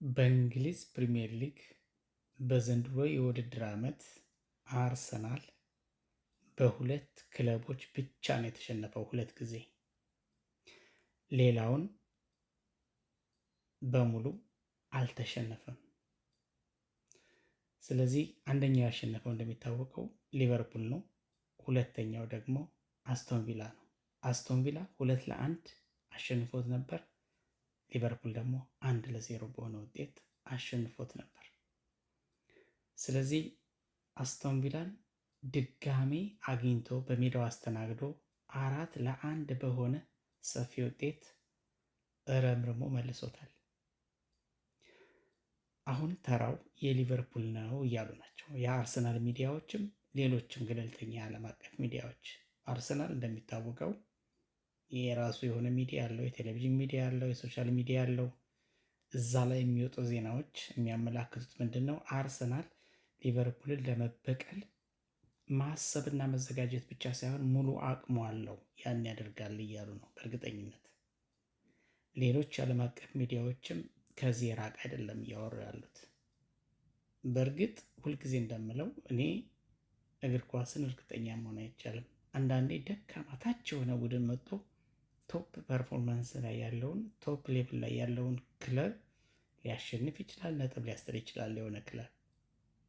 በእንግሊዝ ፕሪሚየር ሊግ በዘንድሮ የውድድር ዓመት አርሰናል በሁለት ክለቦች ብቻ ነው የተሸነፈው፣ 2 ጊዜ። ሌላውን በሙሉ አልተሸነፈም። ስለዚህ አንደኛው ያሸነፈው እንደሚታወቀው ሊቨርፑል ነው። ሁለተኛው ደግሞ አስቶን ቪላ ነው። አስቶን ቪላ 2-1 አሸንፎት ነበር። ሊቨርፑል ደግሞ 1-0 በሆነ ውጤት አሸንፎት ነበር። ስለዚህ አስቶን ቪላን ድጋሜ አግኝቶ በሜዳው አስተናግዶ 4-1 በሆነ ሰፊ ውጤት ረምርሞ መልሶታል። አሁን ተራው የሊቨርፑል ነው እያሉ ናቸው የአርሰናል ሚዲያዎችም ሌሎችም ገለልተኛ የዓለም አቀፍ ሚዲያዎች። አርሰናል እንደሚታወቀው የራሱ የሆነ ሚዲያ ያለው፣ የቴሌቪዥን ሚዲያ ያለው፣ የሶሻል ሚዲያ ያለው። እዛ ላይ የሚወጡ ዜናዎች የሚያመላክቱት ምንድን ነው? አርሰናል ሊቨርፑልን ለመበቀል ማሰብና መዘጋጀት ብቻ ሳይሆን ሙሉ አቅሙ አለው፣ ያን ያደርጋል እያሉ ነው በእርግጠኝነት። ሌሎች የዓለም አቀፍ ሚዲያዎችም ከዚህ የራቅ አይደለም እያወሩ ያሉት። በእርግጥ ሁልጊዜ እንደምለው እኔ እግር ኳስን እርግጠኛ መሆን አይቻልም። አንዳንዴ ደካማ ታች የሆነ ቡድን መጥቶ ቶፕ ፐርፎርማንስ ላይ ያለውን ቶፕ ሌቭል ላይ ያለውን ክለብ ሊያሸንፍ ይችላል፣ ነጥብ ሊያስጥል ይችላል። የሆነ ክለብ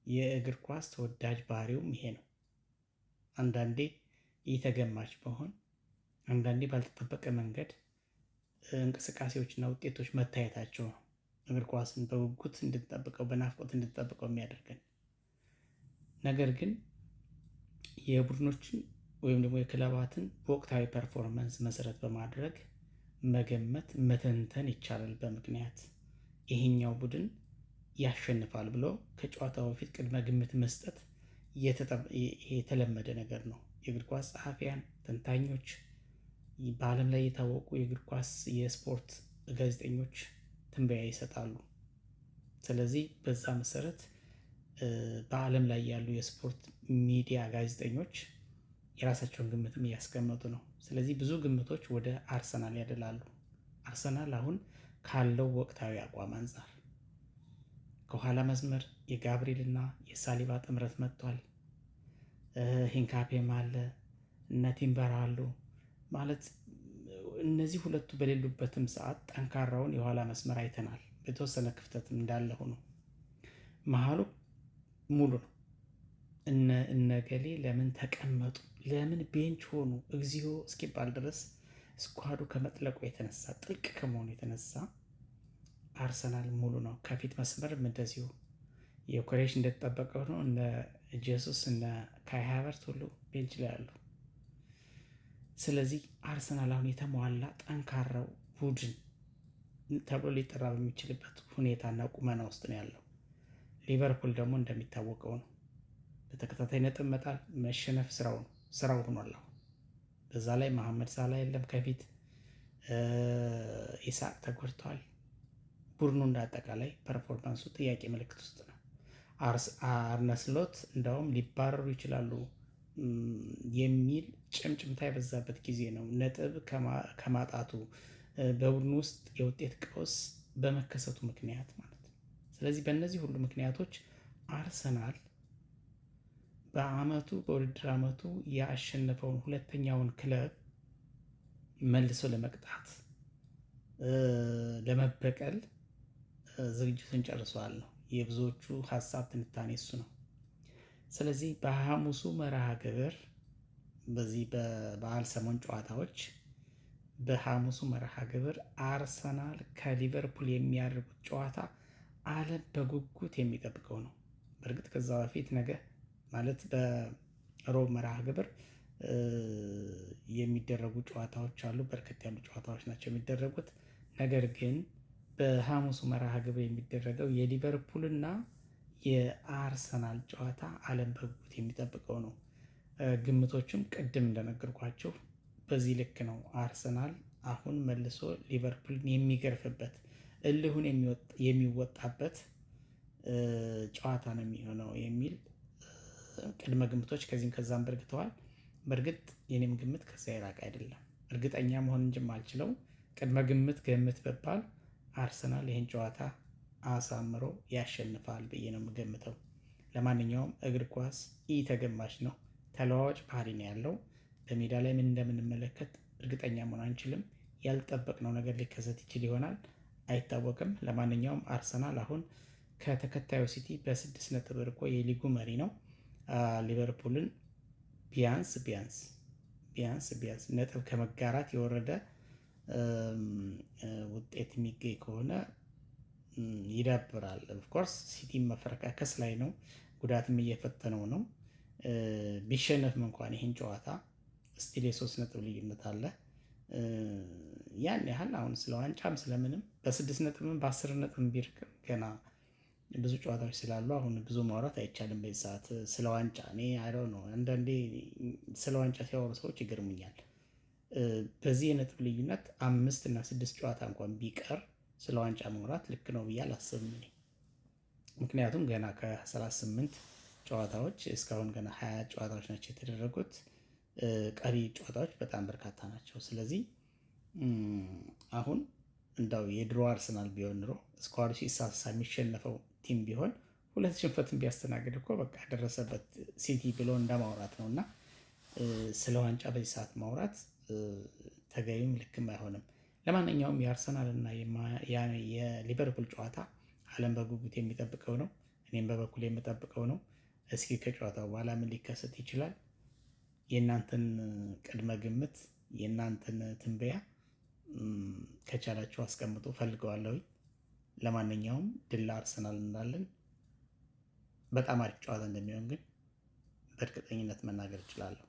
የእግር ኳስ ተወዳጅ ባህሪውም ይሄ ነው። አንዳንዴ እየተገማች መሆን፣ አንዳንዴ ባልተጠበቀ መንገድ እንቅስቃሴዎችና ውጤቶች መታየታቸው ነው እግር ኳስን በጉጉት እንድንጠብቀው በናፍቆት እንድንጠብቀው የሚያደርገን። ነገር ግን የቡድኖችን ወይም ደግሞ የክለባትን በወቅታዊ ፐርፎርማንስ መሰረት በማድረግ መገመት መተንተን ይቻላል። በምክንያት ይሄኛው ቡድን ያሸንፋል ብሎ ከጨዋታው በፊት ቅድመ ግምት መስጠት የተለመደ ነገር ነው። የእግር ኳስ ጸሐፊያን፣ ተንታኞች፣ በዓለም ላይ የታወቁ የእግር ኳስ የስፖርት ጋዜጠኞች ትንበያ ይሰጣሉ። ስለዚህ በዛ መሰረት በዓለም ላይ ያሉ የስፖርት ሚዲያ ጋዜጠኞች የራሳቸውን ግምትም እያስቀመጡ ነው። ስለዚህ ብዙ ግምቶች ወደ አርሰናል ያደላሉ። አርሰናል አሁን ካለው ወቅታዊ አቋም አንጻር ከኋላ መስመር የጋብሪኤል እና የሳሊባ ጥምረት መጥቷል። ሂንካፔም አለ፣ እነ ቲምበር አሉ። ማለት እነዚህ ሁለቱ በሌሉበትም ሰዓት ጠንካራውን የኋላ መስመር አይተናል። በተወሰነ ክፍተትም እንዳለ ሆኖ መሀሉ ሙሉ ነው። እነገሌ ለምን ተቀመጡ፣ ለምን ቤንች ሆኑ እግዚኦ እስኪባል ድረስ ስኳዱ ከመጥለቁ የተነሳ ጥልቅ ከመሆኑ የተነሳ አርሰናል ሙሉ ነው። ከፊት መስመርም እንደዚሁ የኮሬሽ እንደተጠበቀው ነው። እነ ጄሱስ እነ ካይ ሃቨርትዝ ሁሉ ቤንች ላይ አሉ። ስለዚህ አርሰናል አሁን የተሟላ ጠንካራው ቡድን ተብሎ ሊጠራ በሚችልበት ሁኔታና ቁመና ውስጥ ነው ያለው። ሊቨርፑል ደግሞ እንደሚታወቀው ነው በተከታታይ ነጥብ መጣል መሸነፍ ስራው ሆኗል። አሁን በዛ ላይ መሐመድ ሳላ የለም ከፊት ኢሳቅ ተጎድተዋል። ቡድኑ እንዳጠቃላይ ፐርፎርማንሱ ጥያቄ ምልክት ውስጥ ነው። አርነ ስሎት እንደውም ሊባረሩ ይችላሉ የሚል ጭምጭምታ የበዛበት ጊዜ ነው። ነጥብ ከማጣቱ በቡድኑ ውስጥ የውጤት ቀውስ በመከሰቱ ምክንያት ማለት ነው። ስለዚህ በእነዚህ ሁሉ ምክንያቶች አርሰናል በውድድር ዓመቱ ያሸነፈውን ሁለተኛውን ክለብ መልሶ ለመቅጣት ለመበቀል ዝግጅቱን ጨርሷል ነው የብዙዎቹ ሀሳብ፣ ትንታኔ እሱ ነው። ስለዚህ በሐሙሱ መርሃ ግብር በዚህ በበዓል ሰሞን ጨዋታዎች በሐሙሱ መርሃ ግብር አርሰናል ከሊቨርፑል የሚያደርጉት ጨዋታ ዓለም በጉጉት የሚጠብቀው ነው። በእርግጥ ከዛ በፊት ነገ ማለት በሮብ መርሃ ግብር የሚደረጉ ጨዋታዎች አሉ። በርከት ያሉ ጨዋታዎች ናቸው የሚደረጉት። ነገር ግን በሐሙሱ መርሃ ግብር የሚደረገው የሊቨርፑልና የአርሰናል ጨዋታ ዓለም በጉጉት የሚጠብቀው ነው። ግምቶችም ቅድም እንደነገርኳቸው በዚህ ልክ ነው። አርሰናል አሁን መልሶ ሊቨርፑልን የሚገርፍበት እልሁን የሚወጣበት ጨዋታ ነው የሚሆነው የሚል ቅድመ ግምቶች ከዚህም ከዛም በርግተዋል። በእርግጥ የኔም ግምት ከዛ የራቅ አይደለም። እርግጠኛ መሆን እንጂ ማልችለው ቅድመ ግምት ገምት በባል አርሰናል ይህን ጨዋታ አሳምሮ ያሸንፋል ብዬ ነው የምገምተው። ለማንኛውም እግር ኳስ ተገማች ነው፣ ተለዋዋጭ ባህሪ ነው ያለው። በሜዳ ላይ ምን እንደምንመለከት እርግጠኛ መሆን አንችልም። ያልጠበቅነው ነገር ሊከሰት ይችል ይሆናል፣ አይታወቅም። ለማንኛውም አርሰናል አሁን ከተከታዩ ሲቲ በ6 ነጥብ ርቆ የሊጉ መሪ ነው። ሊቨርፑልን ቢያንስ ነጥብ ከመጋራት የወረደ ውጤት የሚገኝ ከሆነ ይዳብራል። ኦፍኮርስ ሲቲ መፈረካከስ ላይ ነው፣ ጉዳትም እየፈተነው ነው። ቢሸነፍም እንኳን ይህን ጨዋታ ስቲል የ3 ነጥብ ልዩነት አለ። ያን ያህል አሁን ስለ ዋንጫም ስለምንም በ6 ነጥብም በ10 ነጥብም ቢርቅም ገና ብዙ ጨዋታዎች ስላሉ አሁን ብዙ ማውራት አይቻልም በዚህ ሰዓት ስለ ዋንጫ። እኔ አይደው ነው አንዳንዴ ስለ ዋንጫ ሲያወሩ ሰዎች ይገርሙኛል። በዚህ የነጥብ ልዩነት 5 እና 6 ጨዋታ እንኳን ቢቀር ስለ ዋንጫ ማውራት ልክ ነው ብዬ አላስብም እኔ። ምክንያቱም ገና ከ38 ጨዋታዎች እስካሁን ገና 20 ጨዋታዎች ናቸው የተደረጉት። ቀሪ ጨዋታዎች በጣም በርካታ ናቸው። ስለዚህ አሁን እንዳው የድሮ አርሰናል ቢሆን ኑሮ ስኳዱ ሲሳሳ የሚሸነፈው ቲም ቢሆን 2 ሽንፈትን ቢያስተናግድ እኮ በቃ ደረሰበት ሲቲ ብሎ እንደማውራት ነው። እና ስለ ዋንጫ በዚህ ሰዓት ማውራት ተገቢም ልክም አይሆንም። ለማንኛውም የአርሰናል እና የሊቨርፑል ጨዋታ ዓለም በጉጉት የሚጠብቀው ነው። እኔም በበኩል የምጠብቀው ነው። እስኪ ከጨዋታው በኋላ ምን ሊከሰት ይችላል? የእናንተን ቅድመ ግምት፣ የእናንተን ትንበያ ከቻላችሁ አስቀምጡ፣ ፈልገዋለሁ። ለማንኛውም ድል ለአርሰናል እንላለን። በጣም አሪፍ ጨዋታ እንደሚሆን ግን በእርግጠኝነት መናገር እችላለሁ።